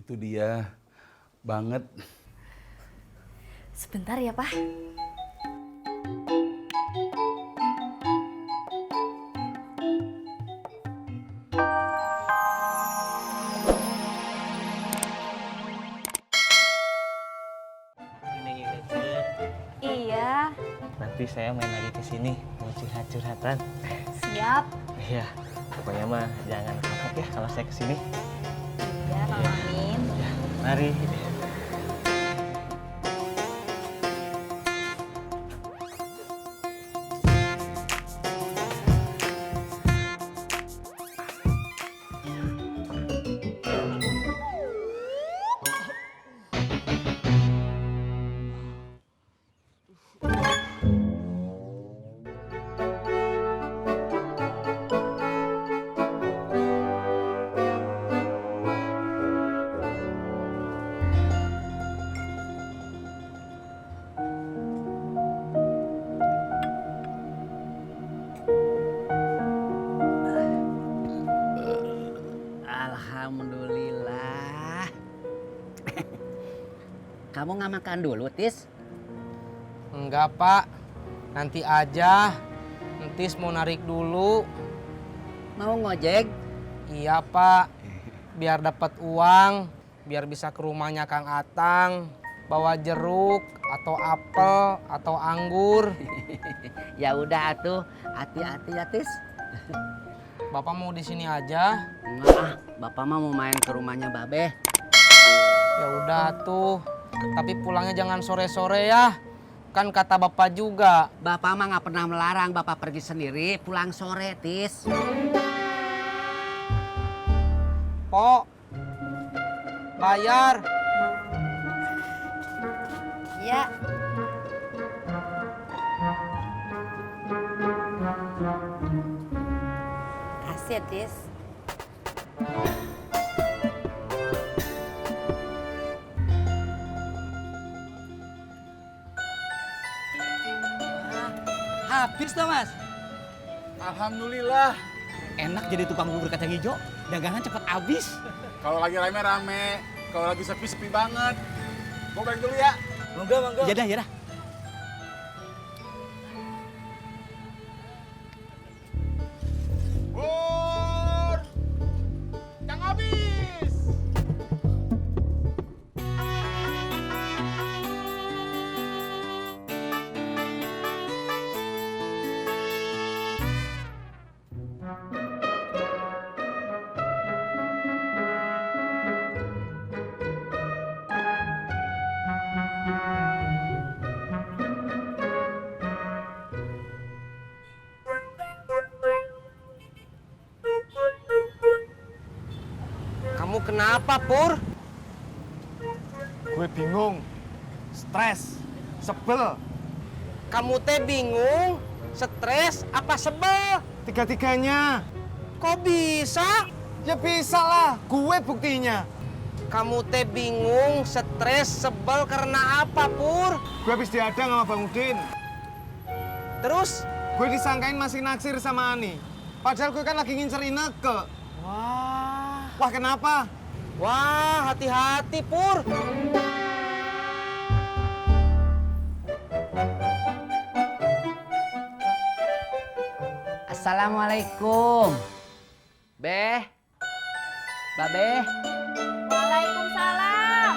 Itu dia banget. Sebentar ya, Pak. Iya, Nanti saya main lagi ke sini mau curhat-curhatan. siap. Iya, pokoknya mah jangan kapok ya kalau saya ke sini. Iya, Bang Amin. Mari. Alhamdulillah. Kamu nggak makan dulu, Tis? Enggak, Pak. Nanti aja. Entis mau narik dulu. Mau ngojek? Iya, Pak. Biar dapat uang, biar bisa ke rumahnya Kang Atang, bawa jeruk atau apel atau anggur. Ya udah atuh, hati-hati ya, Tis. Bapak mau di sini aja? Enggak ah, Bapak mah mau main ke rumahnya Babe. Ya udah tuh. Tapi pulangnya jangan sore-sore ya. Kan kata Bapak juga. Bapak mah nggak pernah melarang Bapak pergi sendiri pulang sore, Tis. Pok, bayar. Iya. Kasih ya, Tis. Habis tuh, Mas. Alhamdulillah. Enak jadi tukang bubur kacang hijau, dagangan cepet habis. Kalau lagi rame-rame, kalau lagi sepi-sepi banget. Gue balik dulu ya. Monggo. Iya dah. Pur! Yang habis! Kamu kenapa, Pur? Gue bingung, stres, sebel. Kamu teh bingung, stres, apa sebel? Tiga-tiganya. Kok bisa? Ya bisa lah, gue buktinya. Kamu teh bingung, stres, sebel karena apa, Pur? Gue habis diadang sama Bang Udin. Terus? Gue disangkain masih naksir sama Ani. Padahal gue kan lagi ngincer Ineke. Wah, kenapa? Wah, hati-hati, Pur. Assalamualaikum. Beh. Babe. Waalaikumsalam.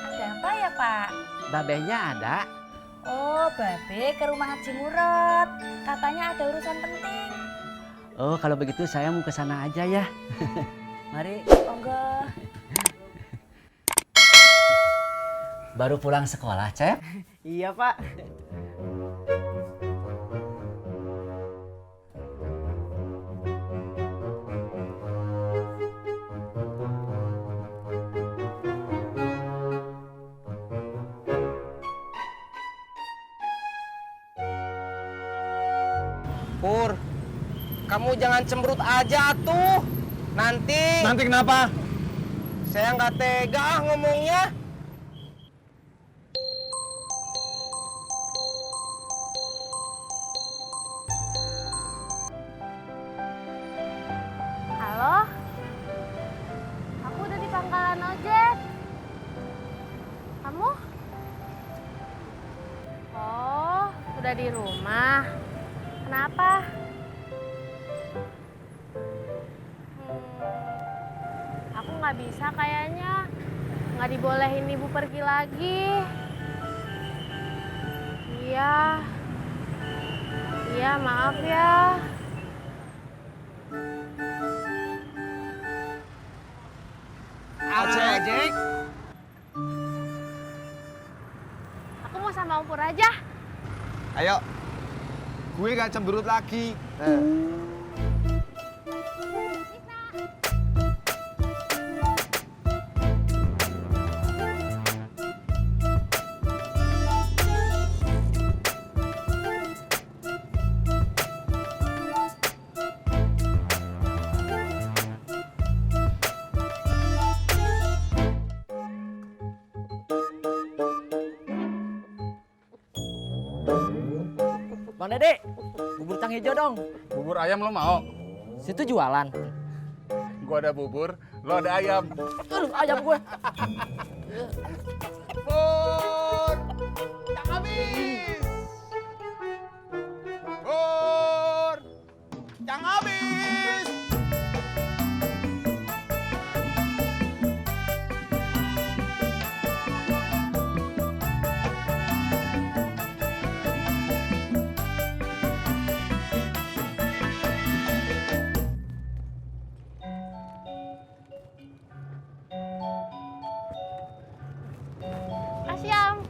Ada apa ya, Pak? Babehnya ada. Oh, Babe ke rumah Haji Murad. Katanya ada urusan penting. Oh, kalau begitu saya mau ke sana aja ya. Mari. Monggo. Baru pulang sekolah, Cep? Iya, Pak. Pur, kamu jangan cemberut aja tuh. Nanti kenapa? saya nggak tega ngomongnya. Halo? Udah di rumah. Kenapa? Aku nggak bisa kayaknya. Nggak dibolehin ibu pergi lagi. Iya. Iya, maaf ya. Ojek. Aku mau sama Om Pur aja. Ayo. Gue gak cemberut lagi. Bang Dede, bubur tang hijau dong. Bubur ayam lo mau? Situ jualan. Gua ada bubur, lo ada ayam. Aduh, ayam gue. Bur! Tak habis! Bur! Yang habis! Kasih Am.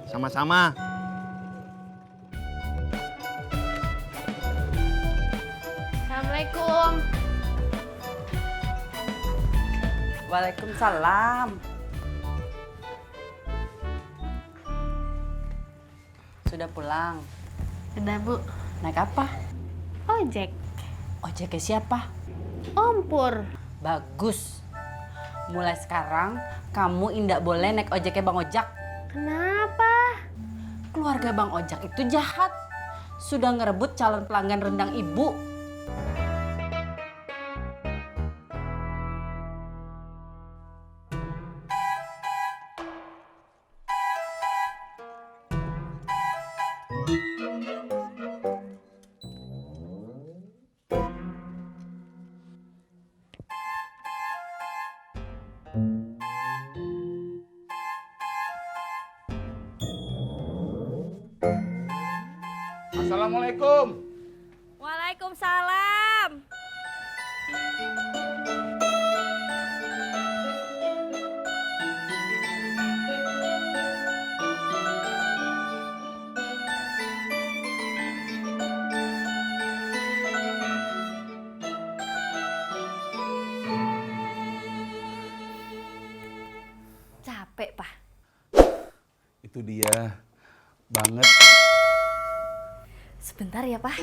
Sama-sama. Assalamualaikum. Waalaikumsalam. Sudah pulang? Sudah, Bu. Naik apa? Ojek. Ojeknya siapa? Om Pur. Bagus. Mulai sekarang kamu indak boleh naik ojeknya Bang Ojak. Kenapa? Keluarga Bang Ojak itu jahat. Sudah ngerebut calon pelanggan rendang ibu. Assalamualaikum. Waalaikumsalam. Capek, Pak. Itu dia. Banget. Sebentar ya, Pak.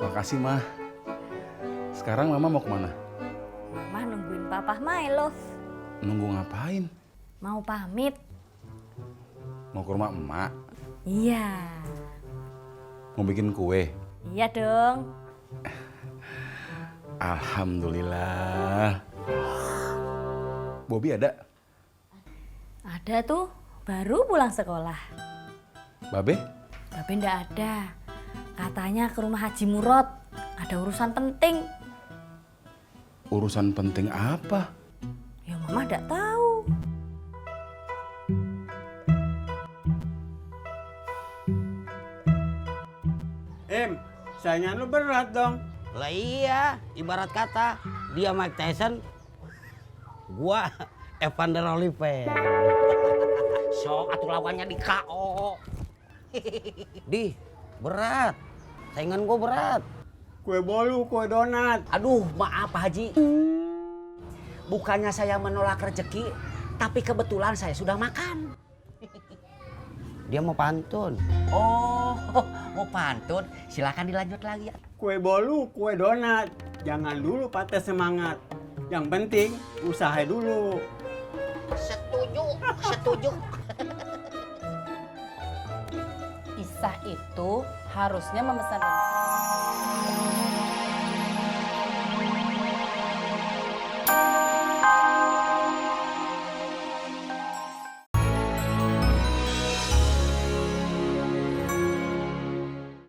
Makasih, Mah. Sekarang Mama mau kemana? Mama nungguin Papa My Love. Nunggu ngapain? Mau pamit? Mau ke rumah emak? Iya. Mau bikin kue? Iya dong. Alhamdulillah. Bobby ada? Ada tuh, baru pulang sekolah. Babe? Babe ndak ada. Katanya ke rumah Haji Murad. Ada urusan penting. Urusan penting apa? Ya Mama ndak tahu. Saingan lu berat dong. Lah iya, ibarat kata dia Mike Tyson, gua Evander Holyfield. So, atuh lawannya di KO. Di, berat. Saingan gua berat. Kue bolu, kue donat. Aduh, maaf Pak Haji. Bukannya saya menolak rezeki, tapi kebetulan saya sudah makan. Dia mau pantun. Oh, mau pantun? Silakan dilanjut lagi. Kue bolu, kue donat. jangan dulu patah semangat. Yang penting usaha dulu. Setuju. Isah itu harusnya memesan rendang.